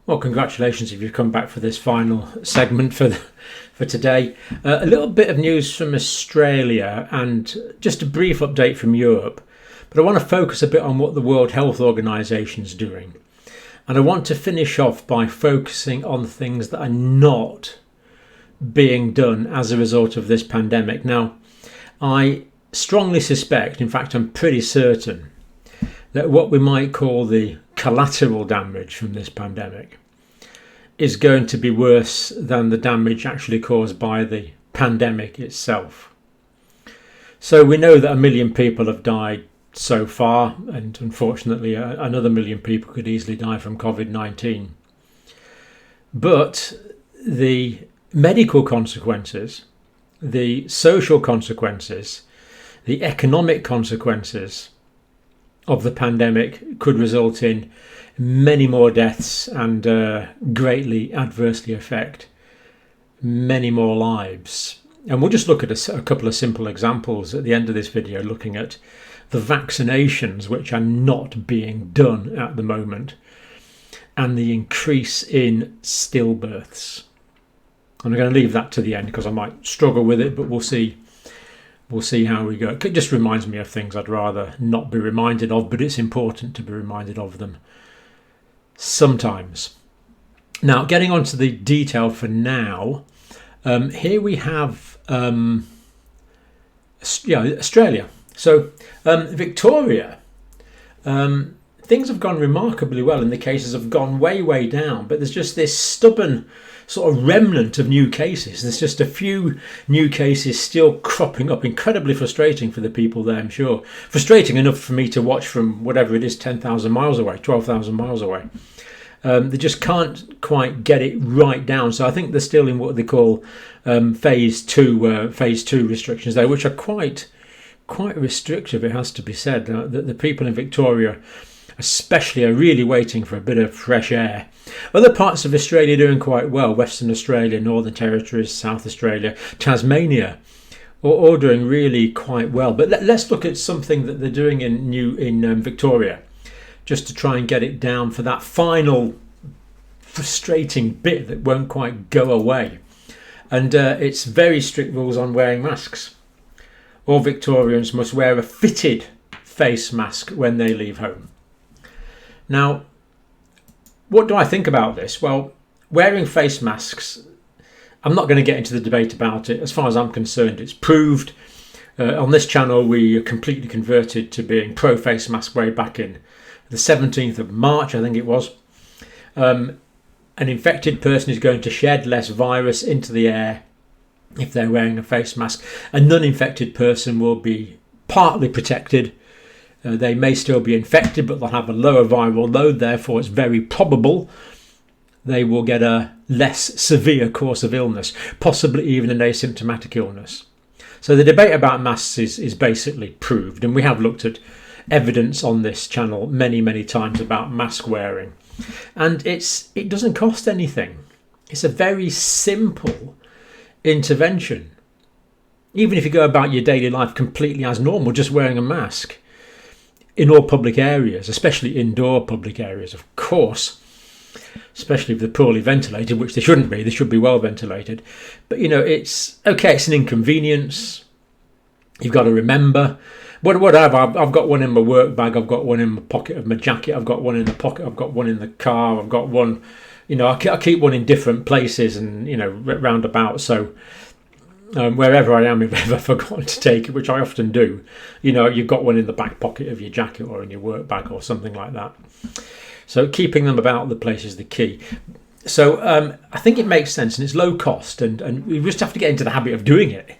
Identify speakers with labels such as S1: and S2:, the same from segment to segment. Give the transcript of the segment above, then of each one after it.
S1: Well, congratulations if you've come back for this final segment for today. A little bit of news from Australia and just a brief update from Europe. But I want to focus a bit on what the World Health Organization is doing. And I want to finish off by focusing on things that are not being done as a result of this pandemic. Now, I strongly suspect, in fact, I'm pretty certain, that what we might call the collateral damage from this pandemic is going to be worse than the damage actually caused by the pandemic itself. So we know that 1 million people have died so far, and unfortunately another 1 million people could easily die from COVID-19. But the medical consequences, the social consequences, the economic consequences of the pandemic could result in many more deaths and greatly adversely affect many more lives. And we'll just look at a couple of simple examples at the end of this video, looking at the vaccinations which are not being done at the moment and the increase in stillbirths. And I'm going to leave that to the end because I might struggle with it, but we'll see how we go. It just reminds me of things I'd rather not be reminded of, but it's important to be reminded of them sometimes. Now, getting on to the detail for now, here we have Australia. So Victoria, things have gone remarkably well and the cases have gone way down, but there's just this stubborn sort of remnant of new cases. There's just a few new cases still cropping up. Incredibly frustrating for the people there, I'm sure. Frustrating enough for me to watch from whatever it is, 10,000 miles away, 12,000 miles away. They just can't quite get it right down. So I think they're still in what they call phase two restrictions there, which are quite restrictive, it has to be said. The people in Victoria especially are really waiting for a bit of fresh air. Other parts of Australia are doing quite well. Western Australia, Northern Territories, South Australia, Tasmania, all doing really quite well. But let's look at something that they're doing in Victoria, just to try and get it down for that final frustrating bit that won't quite go away. And it's very strict rules on wearing masks. All Victorians must wear a fitted face mask when they leave home. Now, what do I think about this? Well, wearing face masks, I'm not going to get into the debate about it. As far as I'm concerned, it's proved. On this channel, we are completely converted to being pro-face mask way back in the 17th of March, I think it was. An infected person is going to shed less virus into the air if they're wearing a face mask. A non-infected person will be partly protected. They may still be infected, but they'll have a lower viral load. Therefore, it's very probable they will get a less severe course of illness, possibly even an asymptomatic illness. So the debate about masks is basically proved. And we have looked at evidence on this channel many times about mask wearing. And it doesn't cost anything. It's a very simple intervention. Even if you go about your daily life completely as normal, just wearing a mask in all public areas, especially indoor public areas, of course, especially if they're poorly ventilated, which they shouldn't be. They should be well ventilated. But, it's okay, it's an inconvenience. You've got to remember. What I've got one in my work bag, I've got one in my pocket of my jacket, I've got one in the pocket, I've got one in the car, I've got one, I keep one in different places and, roundabout. So wherever I am, if I've ever forgotten to take it, which I often do, you've got one in the back pocket of your jacket or in your work bag or something like that. So keeping them about the place is the key. So I think it makes sense and it's low cost and we just have to get into the habit of doing it.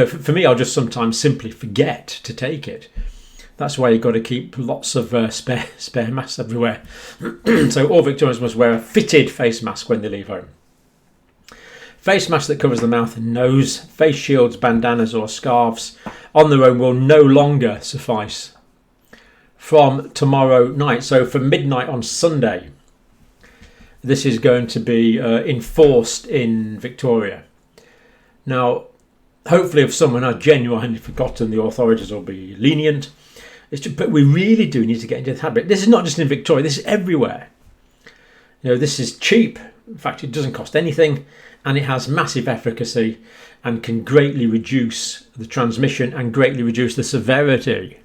S1: For me, I'll just sometimes simply forget to take it. That's why you've got to keep lots of spare masks everywhere. So all Victorians must wear a fitted face mask when they leave home. Face mask that covers the mouth and nose, face shields, bandanas or scarves on their own will no longer suffice from tomorrow night. So from midnight on Sunday, this is going to be enforced in Victoria. Now, hopefully if someone has genuinely forgotten, the authorities will be lenient. But we really do need to get into the habit. This is not just in Victoria, this is everywhere. This is cheap. In fact, it doesn't cost anything, and it has massive efficacy and can greatly reduce the transmission and greatly reduce the severity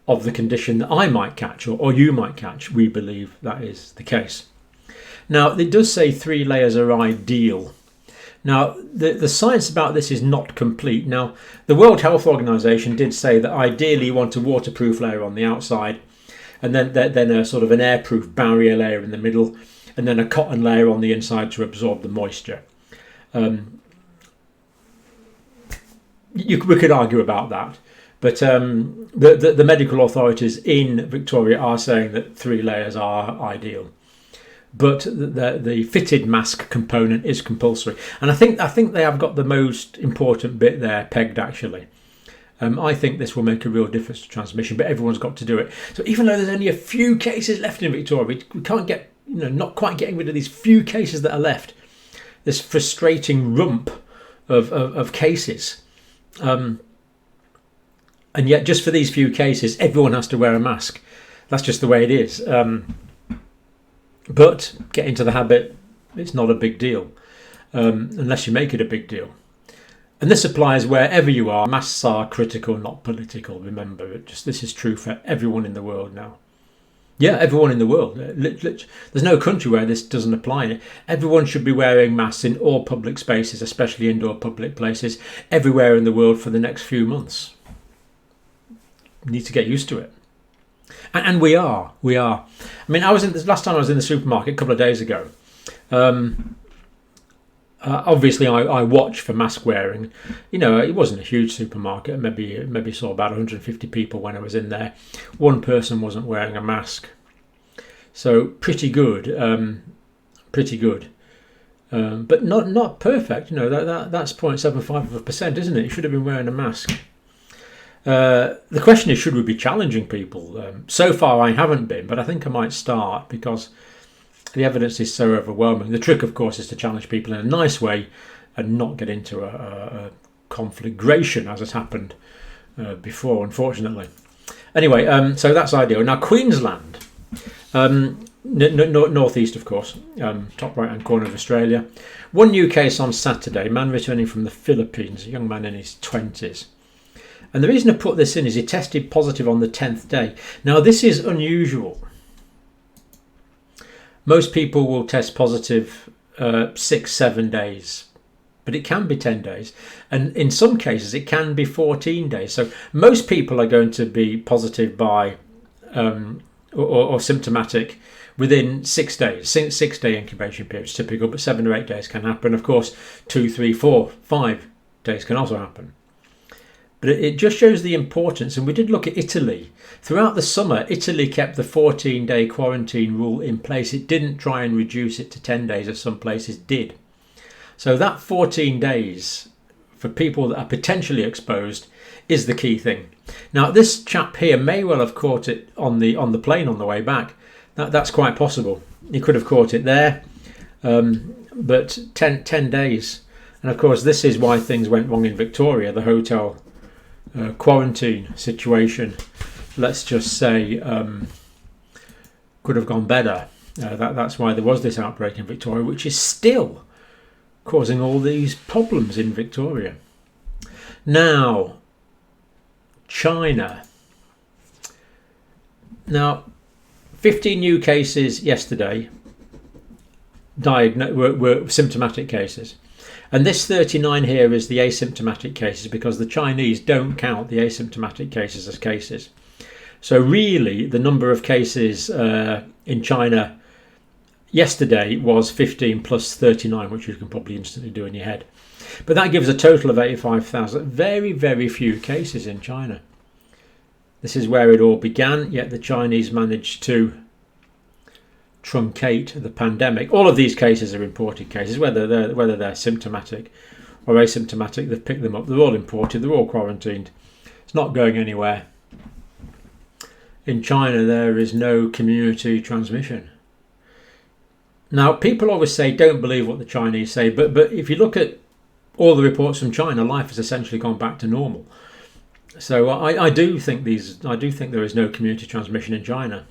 S1: of the condition that I might catch or you might catch. We believe that is the case. Now, it does say 3 layers are ideal. Now, the science about this is not complete. Now, the World Health Organization did say that ideally you want a waterproof layer on the outside, and then a sort of an airproof barrier layer in the middle, and then a cotton layer on the inside to absorb the moisture. We could argue about that, but the medical authorities in Victoria are saying that 3 layers are ideal. But the fitted mask component is compulsory, and I think they have got the most important bit there pegged, actually. I think this will make a real difference to transmission, but everyone's got to do it. So even though there's only a few cases left in Victoria, we can't get, not quite getting rid of these few cases that are left. This frustrating rump of cases, and yet just for these few cases, everyone has to wear a mask. That's just the way it is. But get into the habit, it's not a big deal, unless you make it a big deal. And this applies wherever you are. Masks are critical, not political. Remember, this is true for everyone in the world now. Yeah, everyone in the world. There's no country where this doesn't apply. Everyone should be wearing masks in all public spaces, especially indoor public places, everywhere in the world for the next few months. You need to get used to it. And we are. I mean, last time I was in the supermarket a couple of days ago. Obviously, I watch for mask wearing. It wasn't a huge supermarket. Maybe saw about 150 people when I was in there. One person wasn't wearing a mask, so pretty good. But not perfect. That's 0.75%, isn't it? You should have been wearing a mask. The question is, should we be challenging people? So far I haven't been, but I think I might start because the evidence is so overwhelming. The trick, of course, is to challenge people in a nice way and not get into a conflagration as has happened before, unfortunately. Anyway, so that's ideal. Now, Queensland, northeast, of course, top right-hand corner of Australia. 1 new case on Saturday, man returning from the Philippines, a young man in his 20s. And the reason I put this in is he tested positive on the 10th day. Now, this is unusual. Most people will test positive 6-7 days, but it can be 10 days. And in some cases, it can be 14 days. So most people are going to be positive by or symptomatic within 6 days. 6-day incubation period is typical, but 7 or 8 days can happen. Of course, 2, 3, 4, 5 days can also happen. But it just shows the importance, and we did look at Italy. Throughout the summer, Italy kept the 14-day quarantine rule in place. It didn't try and reduce it to 10 days as some places did. So that 14 days for people that are potentially exposed is the key thing. Now, this chap here may well have caught it on the plane on the way back. That's quite possible. He could have caught it there, but 10 days. And of course, this is why things went wrong in Victoria. The hotel quarantine situation, let's just say, could have gone better. That's why there was this outbreak in Victoria, which is still causing all these problems in Victoria. Now, China. Now, 15 new cases yesterday were symptomatic cases. And this 39 here is the asymptomatic cases, because the Chinese don't count the asymptomatic cases as cases. So really, the number of cases in China yesterday was 15 plus 39, which you can probably instantly do in your head. But that gives a total of 85,000. Very, very few cases in China. This is where it all began, yet the Chinese managed to truncate the pandemic. All of these cases are imported cases, whether they're symptomatic or asymptomatic. They've picked them up. They're all imported. They're all quarantined. It's not going anywhere. In China, there is no community transmission. Now, people always say, don't believe what the Chinese say, but if you look at all the reports from China, life has essentially gone back to normal. So I do think there is no community transmission in China.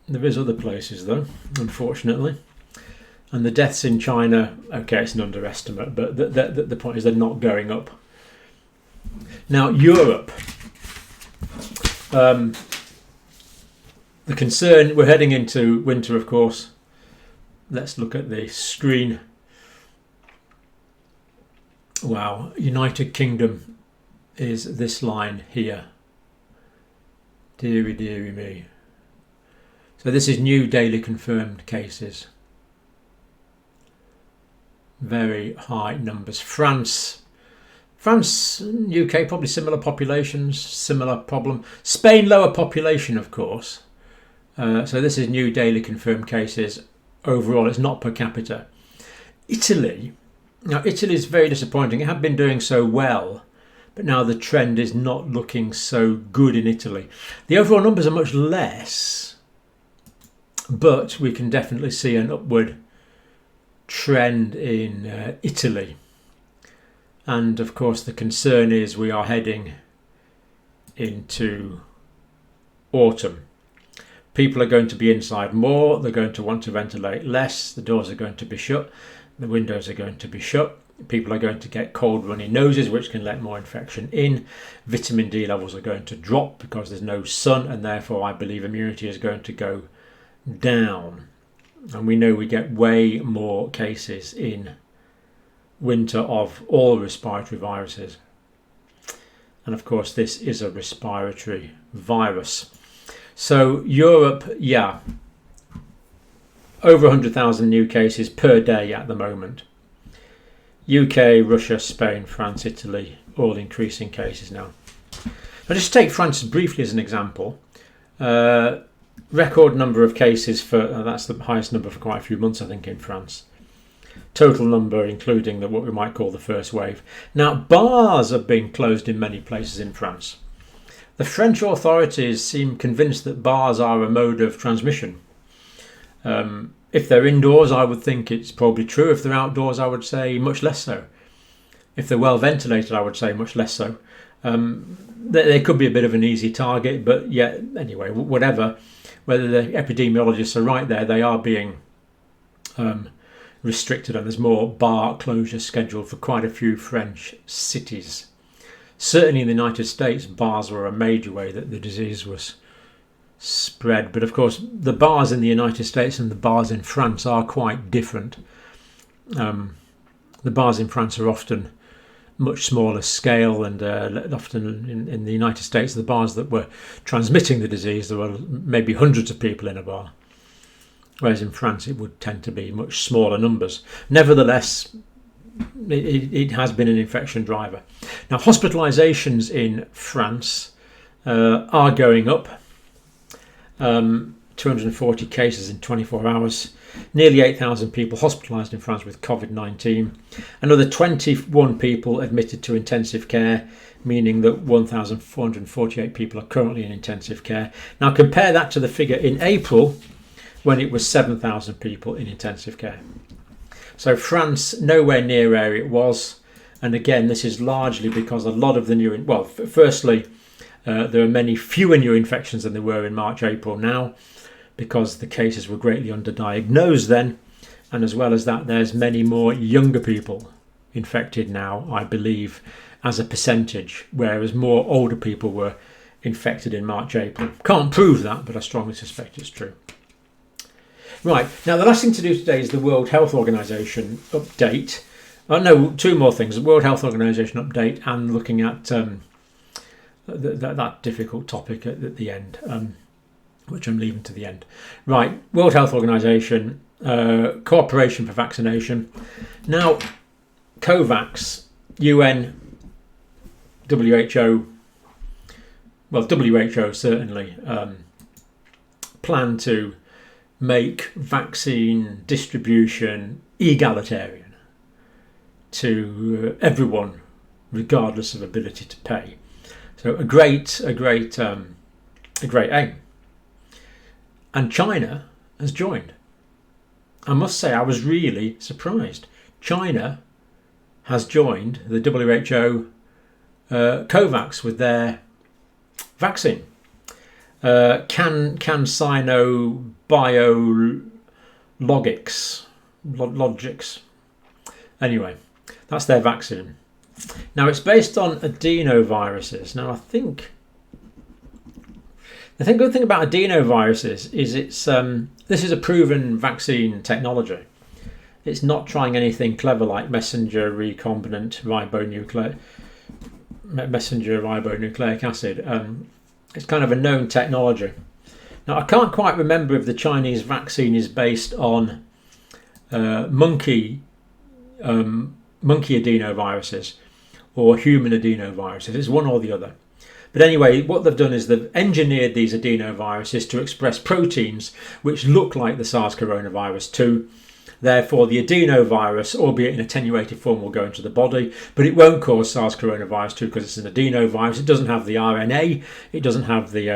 S1: There is other places though, unfortunately. And the deaths in China, okay, it's an underestimate, but the point is they're not going up. Now, Europe. The concern, we're heading into winter, of course. Let's look at the screen. Wow, United Kingdom is this line here. Deary, deary me. So this is new daily confirmed cases. Very high numbers. France, UK, probably similar populations, similar problem. Spain, lower population, of course. So this is new daily confirmed cases. Overall, it's not per capita. Italy. Now, Italy is very disappointing. It had been doing so well, but now the trend is not looking so good in Italy. The overall numbers are much less, but we can definitely see an upward trend in Italy. And of course, the concern is we are heading into autumn. People are going to be inside more. They're going to want to ventilate less. The doors are going to be shut. The windows are going to be shut. People are going to get cold, runny noses, which can let more infection in. Vitamin D levels are going to drop because there's no sun, and therefore I believe immunity is going to go down. And we know we get way more cases in winter of all respiratory viruses. And of course, this is a respiratory virus. So Europe, yeah, over 100,000 new cases per day at the moment. UK, Russia, Spain, France, Italy, all increasing cases now. Now just take France briefly as an example. Record number of cases for, that's the highest number for quite a few months, I think, in France. Total number, including what we might call the first wave. Now, bars are being closed in many places in France. The French authorities seem convinced that bars are a mode of transmission. If they're indoors, I would think it's probably true. If they're outdoors, I would say much less so. If they're well ventilated, I would say much less so. They could be a bit of an easy target, but yeah, anyway, whatever. Whether the epidemiologists are right there, they are being restricted, and there's more bar closures scheduled for quite a few French cities. Certainly in the United States, bars were a major way that the disease was spread. But of course, the bars in the United States and the bars in France are quite different. The bars in France are often much smaller scale, and often in the United States, the bars that were transmitting the disease, there were maybe hundreds of people in a bar. Whereas in France, it would tend to be much smaller numbers. Nevertheless, it has been an infection driver. Now, hospitalizations in France are going up. 240 cases in 24 hours. Nearly 8,000 people hospitalised in France with COVID-19. Another 21 people admitted to intensive care, meaning that 1,448 people are currently in intensive care. Now, compare that to the figure in April, when it was 7,000 people in intensive care. So France, nowhere near where it was. And again, this is largely because a lot of the new... Well, firstly, there are many fewer new infections than there were in March, April now, because the cases were greatly underdiagnosed then. And as well as that, there's many more younger people infected now, I believe, as a percentage, whereas more older people were infected in March, April. Can't prove that, but I strongly suspect it's true. Right, now the last thing to do today is the World Health Organization update. No, two more things. The World Health Organization update and looking at that difficult topic at the end, which I'm leaving to the end. Right, World Health Organization, Cooperation for Vaccination. Now, COVAX, UN, WHO, well, WHO certainly plan to make vaccine distribution egalitarian to everyone, regardless of ability to pay. So a great aim. And China has joined. I must say, I was really surprised. China has joined the WHO COVAX with their vaccine. Can Sino Logics. Anyway, that's their vaccine. Now it's based on adenoviruses. Now I think the good thing about adenoviruses is this is a proven vaccine technology. It's not trying anything clever like messenger ribonucleic acid. It's kind of a known technology. Now I can't quite remember if the Chinese vaccine is based on monkey adenoviruses or human adenoviruses. It's one or the other. But anyway, what they've done is they've engineered these adenoviruses to express proteins which look like the SARS coronavirus 2. Therefore, the adenovirus, albeit in attenuated form, will go into the body, but it won't cause SARS coronavirus 2 because it's an adenovirus. It doesn't have the RNA. It doesn't have the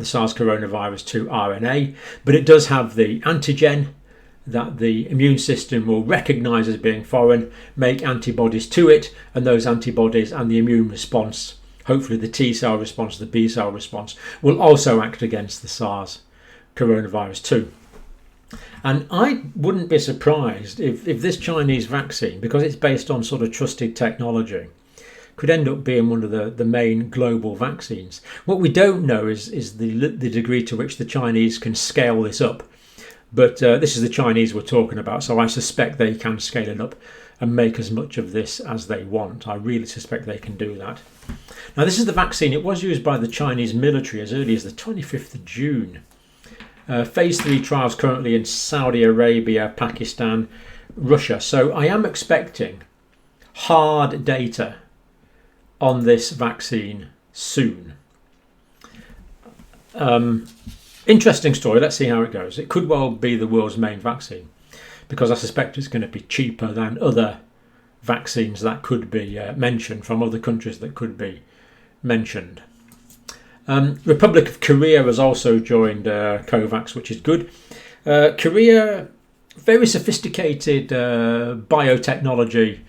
S1: SARS coronavirus 2 RNA, but it does have the antigen that the immune system will recognise as being foreign, make antibodies to it, and those antibodies and the immune response, hopefully the T cell response, the B cell response, will also act against the SARS coronavirus 2. And I wouldn't be surprised if this Chinese vaccine, because it's based on sort of trusted technology, could end up being one of the main global vaccines. What we don't know is the degree to which the Chinese can scale this up. But this is the Chinese we're talking about, so I suspect they can scale it up and make as much of this as they want. I really suspect they can do that. Now, this is the vaccine. It was used by the Chinese military as early as the 25th of June. Phase 3 trials currently in Saudi Arabia, Pakistan, Russia. So I am expecting hard data on this vaccine soon. Interesting story. Let's see how it goes. It could well be the world's main vaccine because I suspect it's going to be cheaper than other vaccines that could be mentioned from other countries that could be mentioned. Republic of Korea has also joined COVAX, which is good. Korea, very sophisticated biotechnology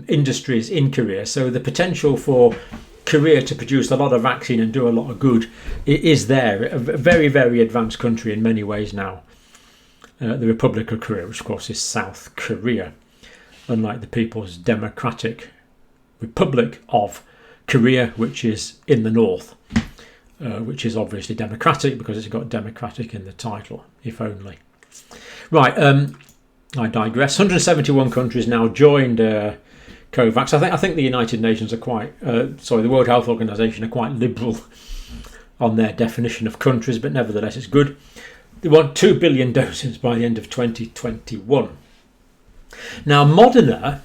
S1: industries in Korea, so the potential for Korea to produce a lot of vaccine and do a lot of good is there. A very, very advanced country in many ways now. The Republic of Korea, which of course is South Korea, unlike the People's Democratic Republic of Korea, which is in the north, which is obviously democratic because it's got democratic in the title, if only. Right, I digress. 171 countries now joined COVAX. I think the United Nations are the World Health Organization are quite liberal on their definition of countries, but nevertheless it's good. They want 2 billion doses by the end of 2021. Now, Moderna,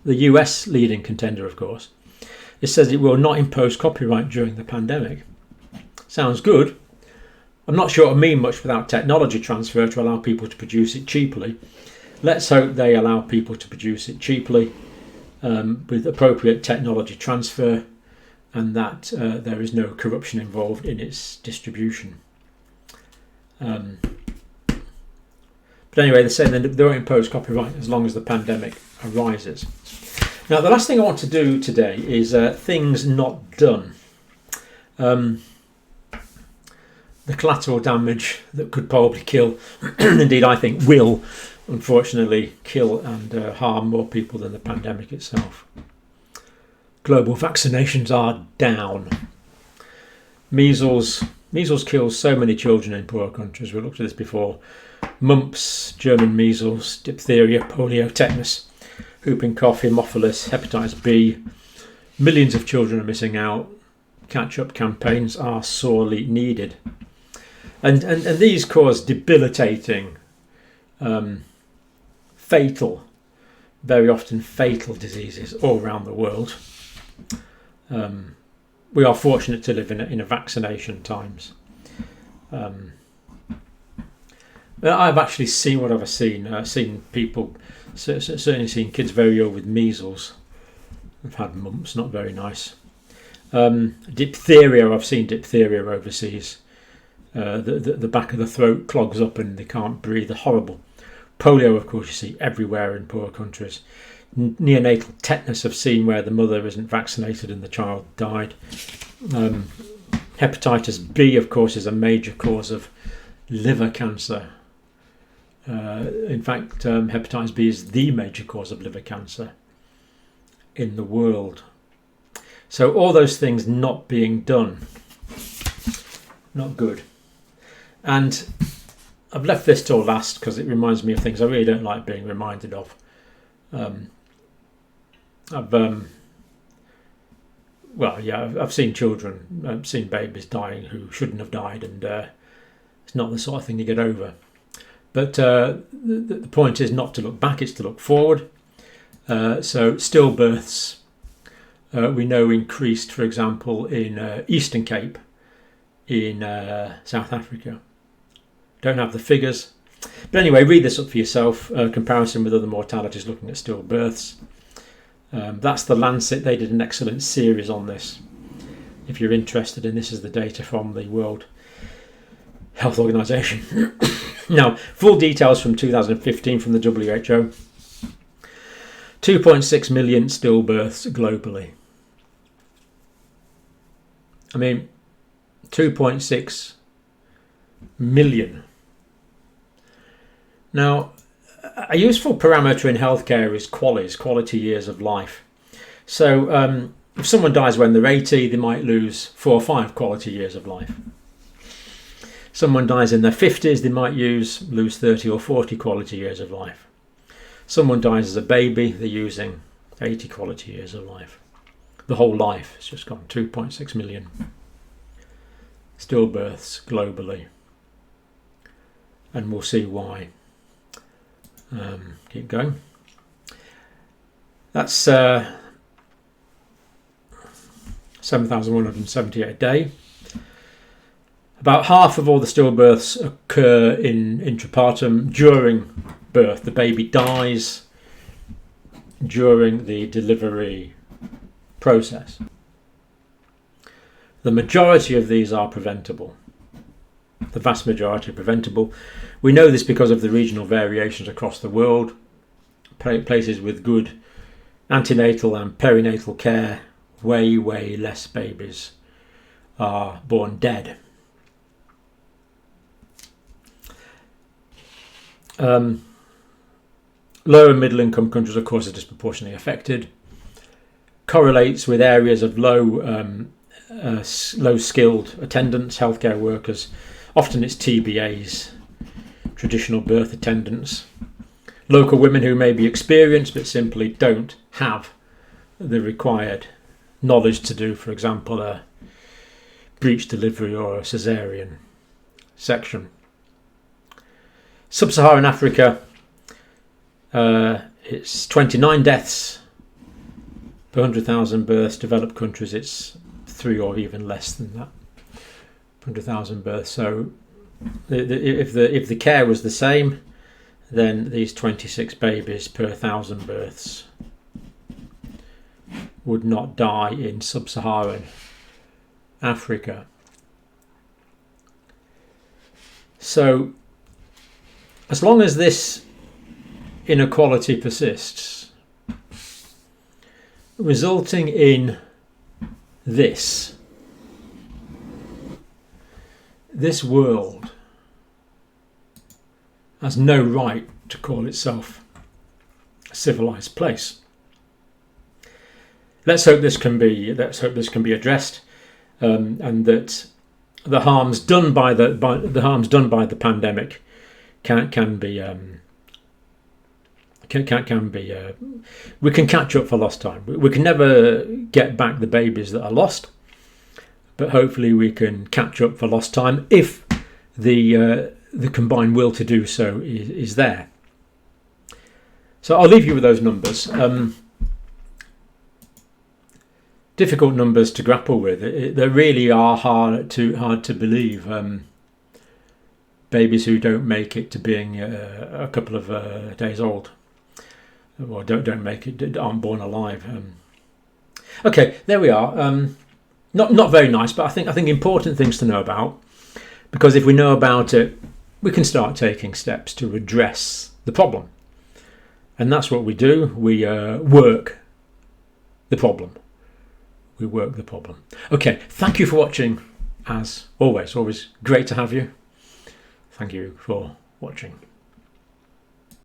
S1: the US leading contender, of course, it says it will not impose copyright during the pandemic. Sounds good. I'm not sure it'll mean much without technology transfer to allow people to produce it cheaply. Let's hope they allow people to produce it cheaply with appropriate technology transfer and that there is no corruption involved in its distribution. But anyway, they're saying they won't impose copyright as long as the pandemic arises. Now, the last thing I want to do today is things not done. The collateral damage that could probably kill, indeed I think will, unfortunately, kill and harm more people than the pandemic itself. Global vaccinations are down. Measles kills so many children in poor countries. We looked at this before. Mumps, German measles, diphtheria, polio, tetanus, whooping cough, Haemophilus, hepatitis B. Millions of children are missing out. Catch-up campaigns are sorely needed. And these cause debilitating, fatal, very often fatal diseases all around the world. We are fortunate to live in a vaccination times. I've actually seen what I've seen people, certainly seen kids very ill with measles. I've had mumps, not very nice. Diphtheria, I've seen diphtheria overseas. The back of the throat clogs up and they can't breathe. They're horrible. Polio, of course, you see everywhere in poor countries. Neonatal tetanus I've seen where the mother isn't vaccinated and the child died. Hepatitis B, of course, is a major cause of liver cancer. In fact, hepatitis B is the major cause of liver cancer in the world. So all those things not being done, not good. And I've left this till last because it reminds me of things I really don't like being reminded of. I've seen children, I've seen babies dying who shouldn't have died, and it's not the sort of thing you get over. But the point is not to look back, it's to look forward. So stillbirths, we know increased, for example, in Eastern Cape in South Africa. Don't have the figures. But anyway, read this up for yourself. Comparison with other mortalities looking at stillbirths. That's the Lancet. They did an excellent series on this. If you're interested in this, is the data from the World Health Organization. Now, full details from 2015 from the WHO. 2.6 million stillbirths globally. I mean, 2.6 million. Now, a useful parameter in healthcare is QALYs, quality years of life. So if someone dies when they're 80, they might lose 4 or 5 quality years of life. Someone dies in their 50s, they might lose 30 or 40 quality years of life. Someone dies as a baby, they're using 80 quality years of life. The whole life has just gone. 2.6 million stillbirths globally. And we'll see why. Keep going. That's 7,178 a day. About half of all the stillbirths occur in intrapartum during birth. The baby dies during the delivery process. The majority of these are preventable. The vast majority are preventable. We know this because of the regional variations across the world. Places with good antenatal and perinatal care, way less babies are born dead. Lower and middle income countries, of course, are disproportionately affected. Correlates with areas of low skilled attendants, healthcare workers. Often it's TBAs, traditional birth attendants. Local women who may be experienced but simply don't have the required knowledge to do, for example, a breech delivery or a caesarean section. Sub-Saharan Africa, it's 29 deaths per 100,000 births. Developed countries, it's 3 or even less than that, 100,000 births. So if the care was the same, then these 26 babies per 1,000 births would not die in Sub-Saharan Africa. So as long as this inequality persists, resulting in this world has no right to call itself a civilized place. Let's hope this can be addressed, and that the harms done by the pandemic can be we can catch up for lost time. We can never get back the babies that are lost, but hopefully we can catch up for lost time if the combined will to do so is there. So I'll leave you with those numbers. Difficult numbers to grapple with. They really are hard to believe. Babies who don't make it to being a couple of days old, or don't make it, aren't born alive. Okay, there we are. Not very nice, but I think important things to know about, because if we know about it, we can start taking steps to address the problem, and that's what we do. We work the problem. We work the problem. Okay, thank you for watching. As always great to have you. Thank you for watching.